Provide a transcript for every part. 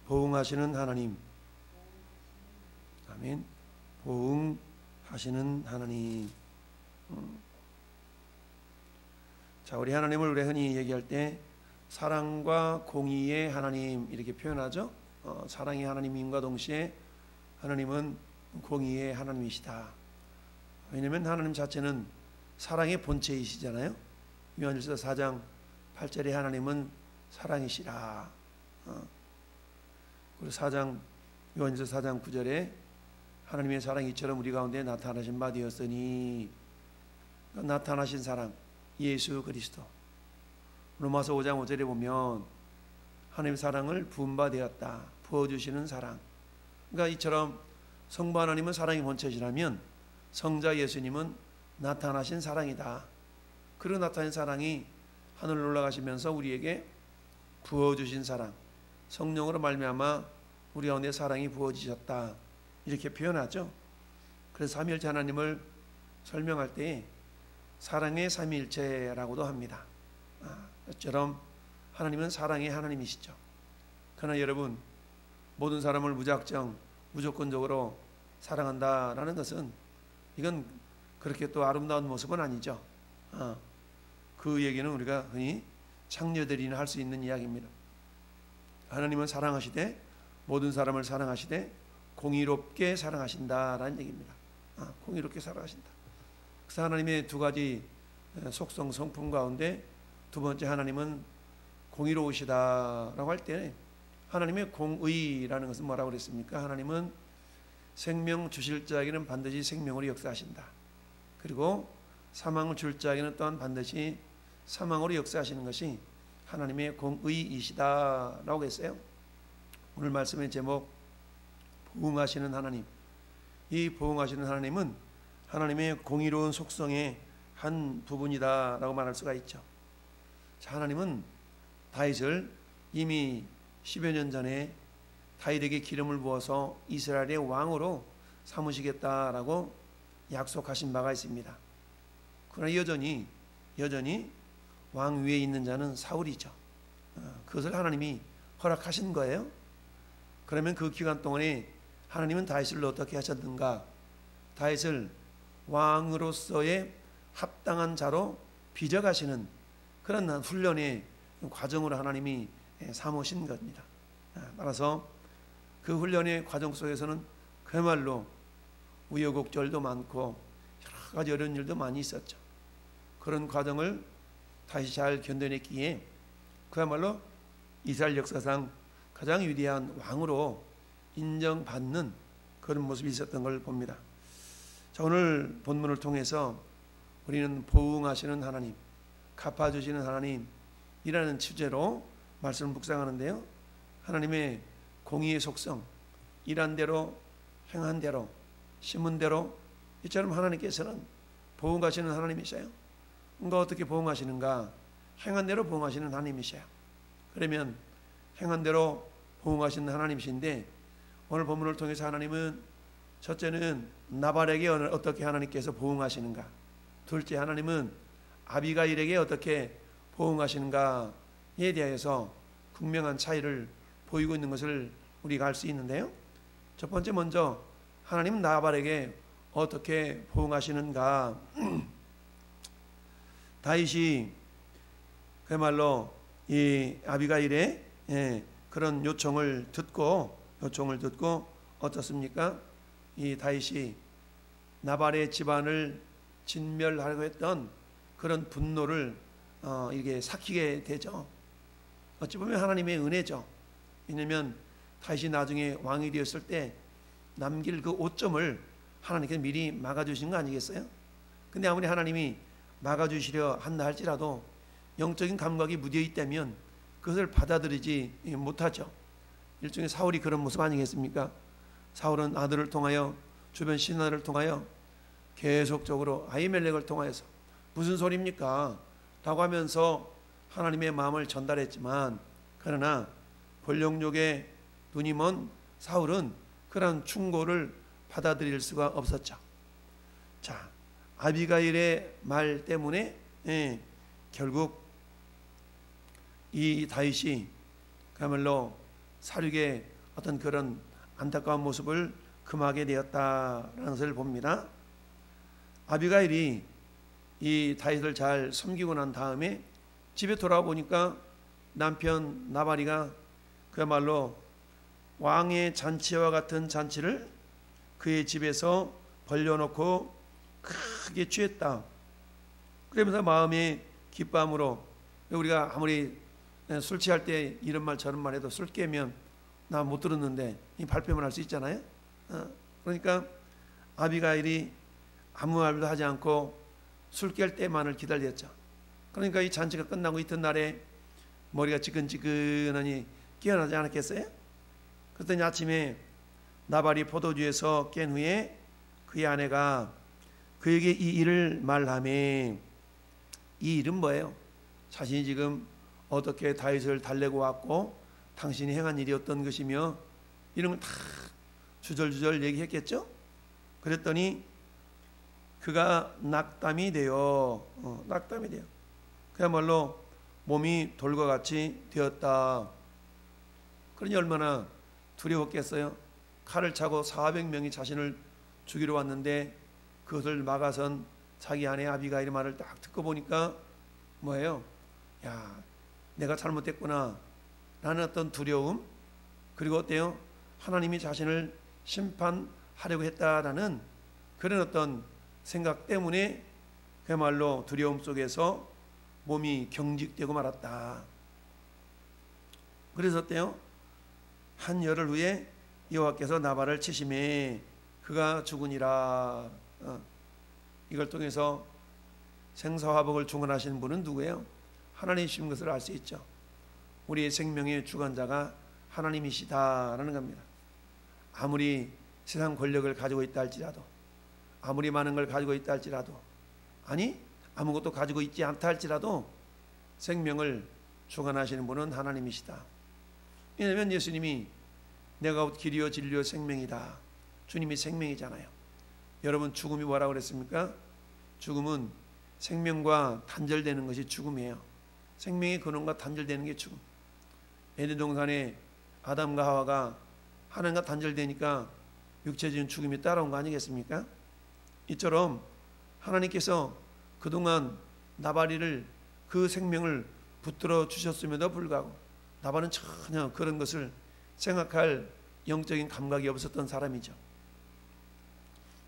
보응하시는 하나님. 아멘. 보응하시는 하나님. 자, 우리 하나님을 우리 흔히 얘기할 때 사랑과 공의의 하나님 이렇게 표현하죠. 사랑의 하나님임과 동시에 하나님은 공의의 하나님이시다. 왜냐하면 하나님 자체는 사랑의 본체이시잖아요. 요한일서 4장 8절에 하나님은 사랑이시라. 그리고 요한일서 4장 9절에 하나님의 사랑이 이처럼 우리 가운데 나타나신 바 되었으니, 나타나신 사랑 예수 그리스도. 로마서 5장 5절에 보면 하나님의 사랑을 부은 바 되었다. 부어주시는 사랑. 그러니까 이처럼 성부 하나님은 사랑의 본체시라면 성자 예수님은 나타나신 사랑이다. 그런 나타난 사랑이 하늘로 올라가시면서 우리에게 부어주신 사랑, 성령으로 말미암아 우리 가운데 사랑이 부어지셨다. 이렇게 표현하죠. 그래서 삼위일체 하나님을 설명할 때 사랑의 삼위일체라고도 합니다. 이처럼 하나님은 사랑의 하나님이시죠. 그러나 여러분, 모든 사람을 무조건적으로 사랑한다라는 것은 이건 그렇게 또 아름다운 모습은 아니죠. 그 얘기는 우리가 흔히 창녀들이나 할 수 있는 이야기입니다. 하나님은 사랑하시되 모든 사람을 사랑하시되 공의롭게 사랑하신다라는 얘기입니다. 공의롭게 사랑하신다. 그래서 하나님의 두 가지 속성 성품 가운데 두 번째, 하나님은 공의로우시다라고 할 때 하나님의 공의라는 것은 뭐라고 그랬습니까? 하나님은 생명 주실 자에게는 반드시 생명으로 역사하신다. 그리고 사망을 줄 자에게는 또한 반드시 사망으로 역사하시는 것이 하나님의 공의이시다라고 했어요. 오늘 말씀의 제목, 보응하시는 하나님. 이 보응하시는 하나님은 하나님의 공의로운 속성의 한 부분이다라고 말할 수가 있죠. 자, 하나님은 다윗을 이미 10여 년 전에 다윗에게 기름을 부어서 이스라엘의 왕으로 삼으시겠다라고 약속하신 바가 있습니다. 그러나 여전히 왕 위에 있는 자는 사울이죠. 그것을 하나님이 허락하신 거예요. 그러면 그 기간 동안에 하나님은 다윗을 어떻게 하셨는가? 다윗을 왕으로서의 합당한 자로 빚어가시는 그런 훈련의 과정으로 하나님이 삼으신 겁니다. 따라서 그 훈련의 과정 속에서는 그야말로 우여곡절도 많고 여러 가지 어려운 일도 많이 있었죠. 그런 과정을 다시 잘 견뎌냈기에 그야말로 이스라엘 역사상 가장 위대한 왕으로 인정받는 그런 모습이 있었던 걸 봅니다. 자, 오늘 본문을 통해서 우리는 보응하시는 하나님, 갚아주시는 하나님이라는 주제로 말씀을 묵상하는데요. 하나님의 공의의 속성, 일한 대로 행한 대로 심은 대로, 이처럼 하나님께서는 보응하시는 하나님이셔요. 뭔가 어떻게 보응하시는가? 행한 대로 보응하시는 하나님이셔요. 그러면 행한 대로 보응하시는 하나님이신데, 오늘 본문을 통해서 하나님은 첫째는 나발에게 어떻게 하나님께서 보응하시는가, 둘째 하나님은 아비가일에게 어떻게 보응하시는가에 대해서 분명한 차이를 보이고 있는 것을 우리가 알 수 있는데요. 첫 번째, 먼저 하나님은 나발에게 어떻게 보응하시는가. 다윗이 그야말로 이 아비가일의 그런 요청을 듣고 어떻습니까? 이 다윗이 나발의 집안을 진멸하려고 했던 그런 분노를 이게 삭히게 되죠. 어찌 보면 하나님의 은혜죠. 왜냐하면 다윗이 나중에 왕이 되었을 때 남길 그 오점을 하나님께서 미리 막아주신 거 아니겠어요? 근데 아무리 하나님이 막아주시려 한다 할지라도 영적인 감각이 무뎌 있다면 그것을 받아들이지 못하죠. 일종의 사울이 그런 모습 아니겠습니까? 사울은 아들을 통하여, 주변 신하를 통하여 계속적으로 아히멜렉을 통하여서 무슨 소리입니까? 라고 하면서 하나님의 마음을 전달했지만, 그러나 본령족의 눈이 먼 사울은 그런 충고를 받아들일 수가 없었죠. 자, 아비가일의 말 때문에 결국 이 다윗이 그야말로 사륙에 어떤 그런 안타까운 모습을 금하게 되었다라는 것을 봅니다. 아비가일이 이 다윗을 잘 섬기고 난 다음에 집에 돌아와 보니까 남편 나발이가 그야말로 왕의 잔치와 같은 잔치를 그의 집에서 벌려놓고 크게 취했다. 그러면서 마음의 기쁨으로, 우리가 아무리 술 취할 때 이런 말 저런 말 해도 술 깨면 나 못 들었는데 이 발뺌을 할 수 있잖아요. 그러니까 아비가일이 아무 말도 하지 않고 술 깰 때만을 기다렸죠. 그러니까 이 잔치가 끝나고 이튿날에 머리가 지근지근하니 깨어나지 않았겠어요? 그랬더니 아침에 나발이 포도주에서 깬 후에 그의 아내가 그에게 이 일을 말하며, 이 일은 뭐예요? 자신이 지금 어떻게 다윗을 달래고 왔고 당신이 행한 일이 어떤 것이며 이런 걸 다 주절주절 얘기했겠죠? 그랬더니 그가 낙담이 돼요. 그야말로 몸이 돌과 같이 되었다. 그러니 얼마나 두려웠겠어요. 칼을 차고 400명이 자신을 죽이러 왔는데 그것을 막아선 자기 아내 아비가일의 말을 딱 듣고 보니까 뭐예요? 야, 내가 잘못했구나 라는 어떤 두려움, 그리고 어때요? 하나님이 자신을 심판하려고 했다라는 그런 어떤 생각 때문에 그야말로 두려움 속에서 몸이 경직되고 말았다. 그래서 어때요? 한 열흘 후에 여호와께서 나발을 치심에 그가 죽으니라. 이걸 통해서 생사화복을 주관하시는 분은 누구예요? 하나님이신 것을 알 수 있죠. 우리의 생명의 주관자가 하나님이시다라는 겁니다. 아무리 세상 권력을 가지고 있다 할지라도, 아무리 많은 걸 가지고 있다 할지라도, 아니 아무것도 가지고 있지 않다 할지라도 생명을 주관하시는 분은 하나님이시다. 왜냐하면 예수님이 내가 곧 길이요 진리요 생명이다. 주님이 생명이잖아요. 여러분, 죽음이 뭐라고 그랬습니까? 죽음은 생명과 단절되는 것이 죽음이에요. 생명의 근원과 단절되는 게 죽음. 에덴 동산에 아담과 하와가 하나님과 단절되니까 육체적인 죽음이 따라온 거 아니겠습니까? 이처럼 하나님께서 그동안 나발이를 그 생명을 붙들어 주셨음에도 불구하고 나발은 전혀 그런 것을 생각할 영적인 감각이 없었던 사람이죠.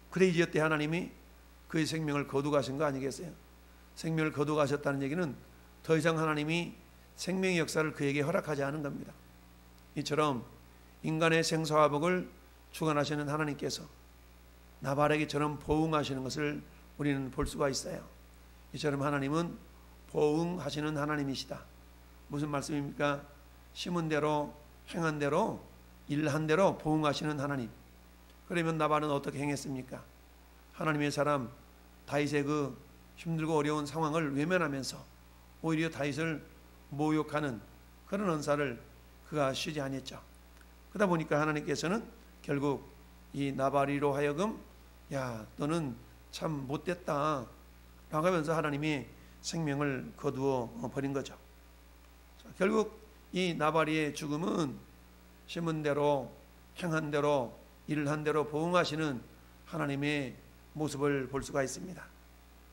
그래 이제 때 하나님이 그의 생명을 거두가신 거 아니겠어요? 생명을 거두가셨다는 얘기는 더 이상 하나님이 생명의 역사를 그에게 허락하지 않은 겁니다. 이처럼 인간의 생사화복을 주관하시는 하나님께서 나발에게처럼 보응하시는 것을 우리는 볼 수가 있어요. 이처럼 하나님은 보응하시는 하나님이시다. 무슨 말씀입니까? 심은 대로 행한 대로 일한 대로 보응하시는 하나님. 그러면 나발은 어떻게 행했습니까? 하나님의 사람 다윗의 그 힘들고 어려운 상황을 외면하면서 오히려 다윗을 모욕하는 그런 언사를 그가 쉬지 않았죠. 그러다 보니까 하나님께서는 결국 이 나발이로 하여금 야, 너는 참 못됐다 라고 하면서 하나님이 생명을 거두어 버린 거죠. 자, 결국 이 나발이의 죽음은 심은 대로 행한 대로 일한 대로 보응하시는 하나님의 모습을 볼 수가 있습니다.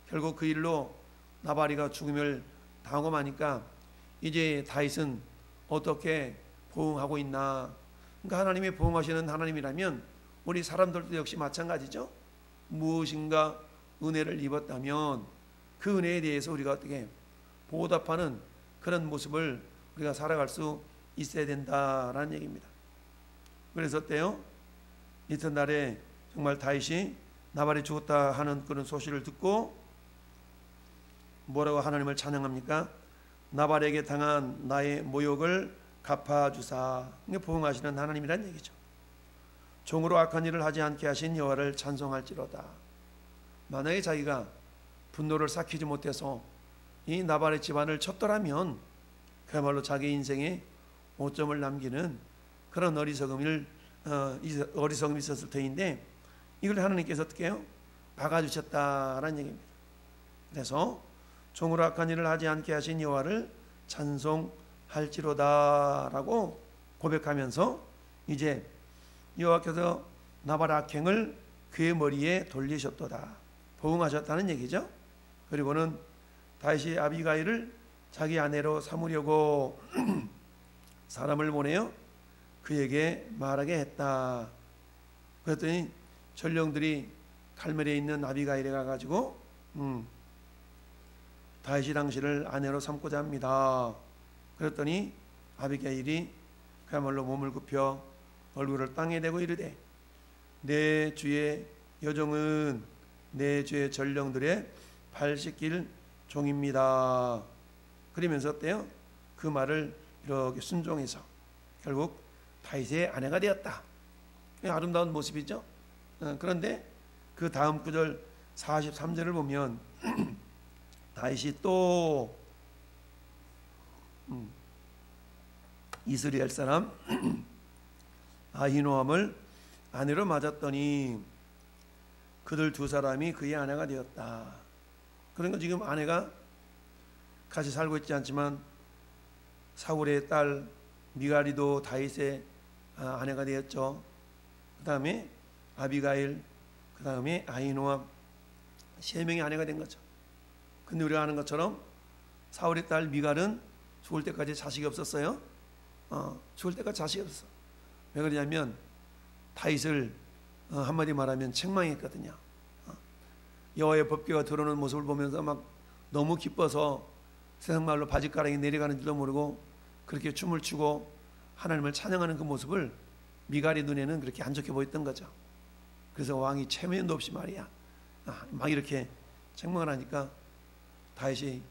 결국 그 일로 나발이가 죽음을 당하고 마니까 이제 다윗은 어떻게 보응하고 있나? 그러니까 하나님이 보응하시는 하나님이라면 우리 사람들도 역시 마찬가지죠. 무엇인가 은혜를 입었다면 그 은혜에 대해서 우리가 어떻게 보답하는 그런 모습을 우리가 살아갈 수 있어야 된다라는 얘기입니다. 그래서 어때요? 이튿날에 정말 다윗이 나발이 죽었다 하는 그런 소식을 듣고 뭐라고 하나님을 찬양합니까? 나발에게 당한 나의 모욕을 갚아주사. 이게 보응하시는 하나님이란 얘기죠. 종으로 악한 일을 하지 않게 하신 여호와를 찬송할지로다. 만약에 자기가 분노를 삭히지 못해서 이 나발의 집안을 쳤더라면 그야말로 자기 인생에 오점을 남기는 그런 어리석음이 있었을 터인데 이걸 하나님께서 어떻게 해요? 박아주셨다라는 얘기입니다. 그래서 종으로 악한 일을 하지 않게 하신 여호와를 찬송할지로다라고 고백하면서 이제 여호와께서 나발 악행을 그의 머리에 돌리셨도다. 보응하셨다는 얘기죠. 그리고는 다윗이 아비가일을 자기 아내로 삼으려고 사람을 보내어 그에게 말하게 했다. 그랬더니 전령들이 갈멜에 있는 아비가일에 가가지고 다윗이 당신을 아내로 삼고자 합니다. 그랬더니 아비가일이 그야말로 몸을 굽혀 얼굴을 땅에 대고 이르되 내 주의 여종은 내 주의 전령들의 발 씻길 종입니다. 그러면서 어때요? 그 말을 이렇게 순종해서 결국 다윗의 아내가 되었다. 아름다운 모습이죠. 그런데 그 다음 구절 43절을 보면 다윗이 또 이스라엘 사람 아히노암을 아내로 맞았더니 그들 두 사람이 그의 아내가 되었다. 그러니까 지금 아내가 같이 살고 있지 않지만 사울의 딸 미갈이도 다윗의 아내가 되었죠. 그 다음에 아비가일, 그 다음에 아히노암, 세 명의 아내가 된 거죠. 근데 우리가 아는 것처럼 사울의 딸 미갈은 죽을 때까지 자식이 없었어요. 죽을 때까지 자식이 없었어. 왜 그러냐면 다윗을 한마디 말하면 책망했거든요. 여호와의 법궤가 들어오는 모습을 보면서 막 너무 기뻐서 세상 말로 바짓가랑이 내려가는 줄도 모르고 그렇게 춤을 추고 하나님을 찬양하는 그 모습을 미갈의 눈에는 그렇게 안 좋게 보였던 거죠. 그래서 왕이 체면도 없이 말이야 막 이렇게 책망을 하니까 다윗이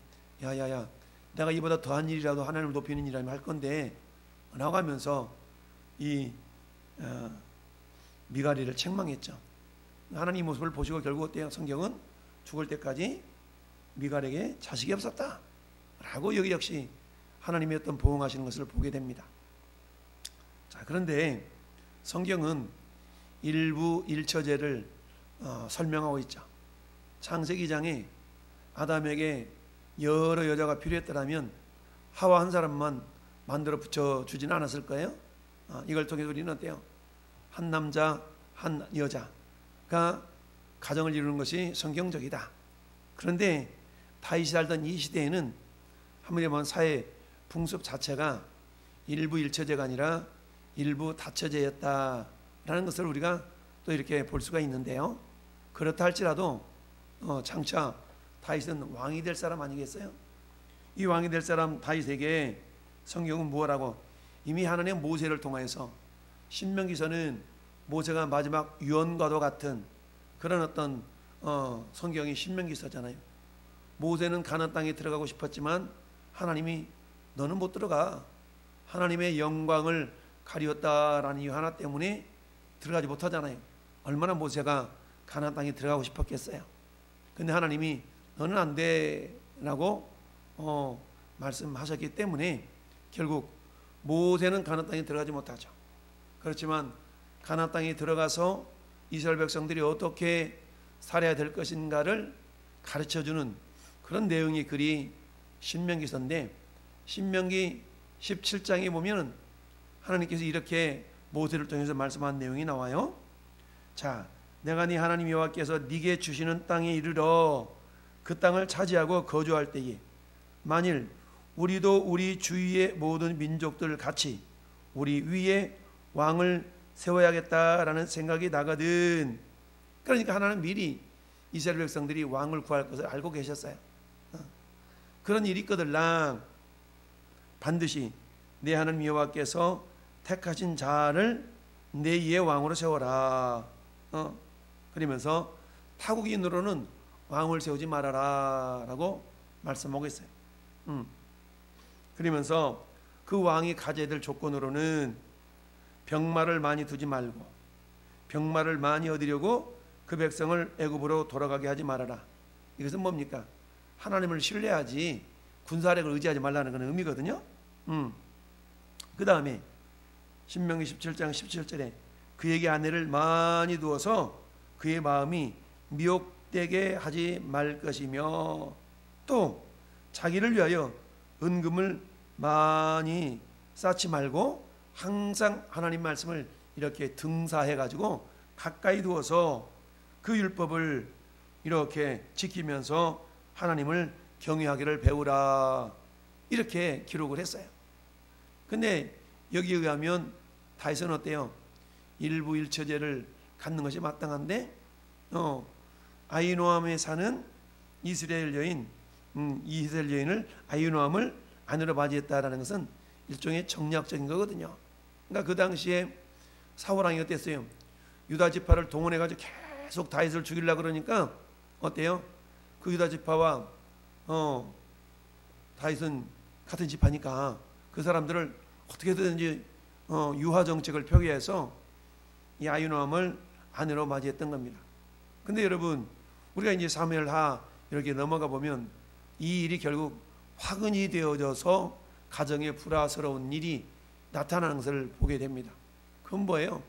야야야 내가 이보다 더한 일이라도 하나님을 높이는 일이라면 할 건데 나가면서 이 미갈이를 책망했죠. 하나님 모습을 보시고 결국 어때요? 성경은 죽을 때까지 미갈에게 자식이 없었다 라고 여기 역시 하나님의 어떤 보응하시는 것을 보게 됩니다. 자, 그런데 성경은 일부 일처제를 설명하고 있죠. 창세기 2장에 아담에게 여러 여자가 필요했더라면 하와 한 사람만 만들어 붙여주지는 않았을 거예요. 이걸 통해서 우리는 어때요? 한 남자 한 여자가 가정을 이루는 것이 성경적이다. 그런데 다윗이 살던 이 시대에는 한마디로 보면 사회 풍습 자체가 일부 일처제가 아니라 일부 다처제였다라는 것을 우리가 또 이렇게 볼 수가 있는데요. 그렇다 할지라도 장차 다윗은 왕이 될 사람 아니겠어요? 이 왕이 될 사람 다윗에게 성경은 뭐라고 이미 하나님의 모세를 통하여서 신명기서는 모세가 마지막 유언과도 같은 그런 어떤 성경이 신명기서잖아요. 모세는 가나안 땅에 들어가고 싶었지만 하나님이 너는 못 들어가. 하나님의 영광을 가리웠다라는 이유 하나 때문에 들어가지 못하잖아요. 얼마나 모세가 가나안 땅에 들어가고 싶었겠어요. 근데 하나님이 너는 안 돼라고 말씀하셨기 때문에 결국 모세는 가나안 땅에 들어가지 못하죠. 그렇지만 가나안 땅에 들어가서 이스라엘 백성들이 어떻게 살아야 될 것인가를 가르쳐주는 그런 내용의 글이 신명기서인데 신명기 17장에 보면 하나님께서 이렇게 모세를 통해서 말씀한 내용이 나와요. 자, 내가 네 하나님 여호와께서 네게 주시는 땅에 이르러 그 땅을 차지하고 거주할 때에 만일 우리도 우리 주위의 모든 민족들 같이 우리 위에 왕을 세워야겠다라는 생각이 나거든. 그러니까 하나는 미리 이스라엘 백성들이 왕을 구할 것을 알고 계셨어요. 그런 일이 있거들랑 반드시 내 하나님 여호와께서 택하신 자를 내 위에 왕으로 세워라. 그러면서 타국인으로는 왕을 세우지 말아라 라고 말씀하고 있어요. 그러면서 그 왕이 가져야 될 조건으로는 병마를 많이 두지 말고 병마를 많이 얻으려고 그 백성을 애굽으로 돌아가게 하지 말아라. 이것은 뭡니까? 하나님을 신뢰하지 군사력을 의지하지 말라는 그런 의미거든요. 그 다음에 신명기 17장 17절에 그에게 아내를 많이 두어서 그의 마음이 미혹되게 하지 말 것이며 또 자기를 위하여 은금을 많이 쌓지 말고 항상 하나님 말씀을 이렇게 등사해 가지고 가까이 두어서 그 율법을 이렇게 지키면서 하나님을 경외하기를 배우라, 이렇게 기록을 했어요. 근데 여기에 의하면 다윗은 어때요? 일부 일처제를 갖는 것이 마땅한데 아히노암에 사는 이스라엘 여인을 아히노암을 아내로 맞이했다라는 것은 일종의 정략적인 거거든요. 그러니까 그 당시에 사울왕이 어땠어요? 유다 지파를 동원해 가지고 계속 다윗을 죽이려고 그러니까 어때요? 그 유다 지파와 다윗은 같은 지파니까 그 사람들을 어떻게든지 유화 정책을 표기해서 이 아히노암을 아내로 맞이했던 겁니다. 근데 여러분, 우리가 이제 사무엘하 이렇게 넘어가 보면 이 일이 결국 화근이 되어져서 가정에 불화스러운 일이 나타나는 것을 보게 됩니다. 그건 뭐예요?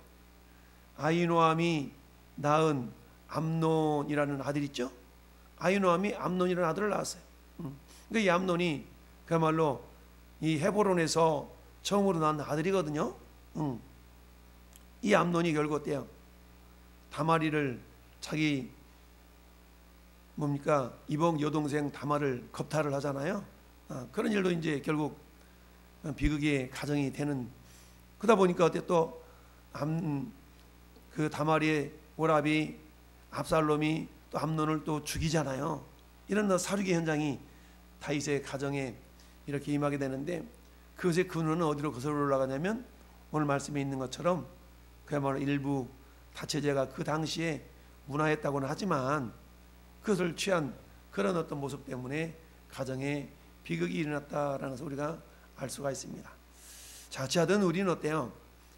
아히노암이 낳은 암논이라는 아들 있죠? 아히노암이 암논이라는 아들을 낳았어요. 그러니까 이 암논이 그야말로 이 헤브론에서 처음으로 낳은 아들이거든요. 이 암논이 결국 어때요? 다말이를 자기 이복 여동생 다말을 겁탈을 하잖아요. 그런 일도 이제 결국 비극의 가정이 되는, 그러다 보니까 어때 또 그 다말이의 오라비 압살롬이 또 암논을 또 죽이잖아요. 이런 사륙의 현장이 다윗의 가정에 이렇게 임하게 되는데, 그것의 근원은 어디로 거슬러 올라가냐면 오늘 말씀에 있는 것처럼 그야말로 일부 다처제가 그 당시에 문화했다고는 하지만 그것을 취한 그런 어떤 모습 때문에 가정에 비극이 일어났다라는 것을 우리가 알 수가 있습니다. 자취하던 우리는 어때요?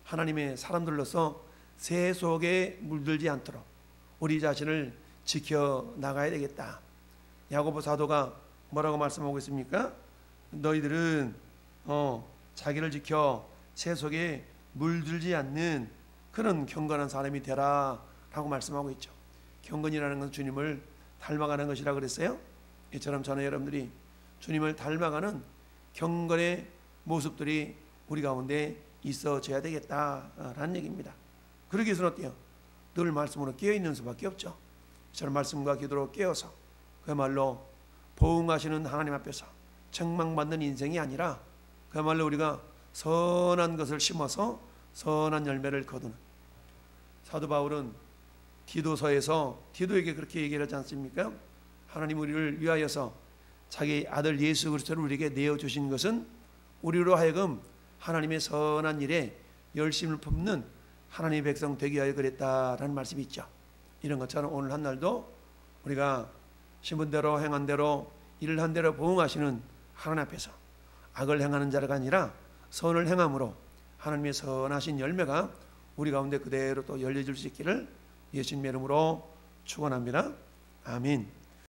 하나님의 사람들로서 새 속에 물들지 않도록 우리 자신을 지켜나가야 되겠다. 야고보 사도가 뭐라고 말씀하고 있습니까? 너희들은 자기를 지켜 새 속에 물들지 않는 그런 경건한 사람이 되라 라고 말씀하고 있죠. 경건이라는 것은 주님을 닮아가는 것이라 그랬어요. 이처럼 저는 여러분들이 주님을 닮아가는 경건의 모습들이 우리 가운데 있어져야 되겠다라는 얘기입니다. 그러기 위해서는 어때요? 늘 말씀으로 깨어있는 수밖에 없죠. 저는 말씀과 기도로 깨어서 그야말로 보응하시는 하나님 앞에서 책망받는 인생이 아니라 그야말로 우리가 선한 것을 심어서 선한 열매를 거두는, 사도 바울은 디도서에서 디도에게 그렇게 얘기를 하지 않습니까? 하나님 우리를 위하여서 자기 아들 예수 그리스도를 우리에게 내어주신 것은 우리로 하여금 하나님의 선한 일에 열심을 품는 하나님의 백성 되게 하여 그랬다라는 말씀이 있죠. 이런 것처럼 오늘 한 날도 우리가 심은 대로 행한 대로 일을 한 대로 보응하시는 하나님 앞에서 악을 행하는 자가 아니라 선을 행함으로 하나님의 선하신 열매가 우리 가운데 그대로 또 열려질 수 있기를 예수님의 이름으로 축원합니다. 아멘.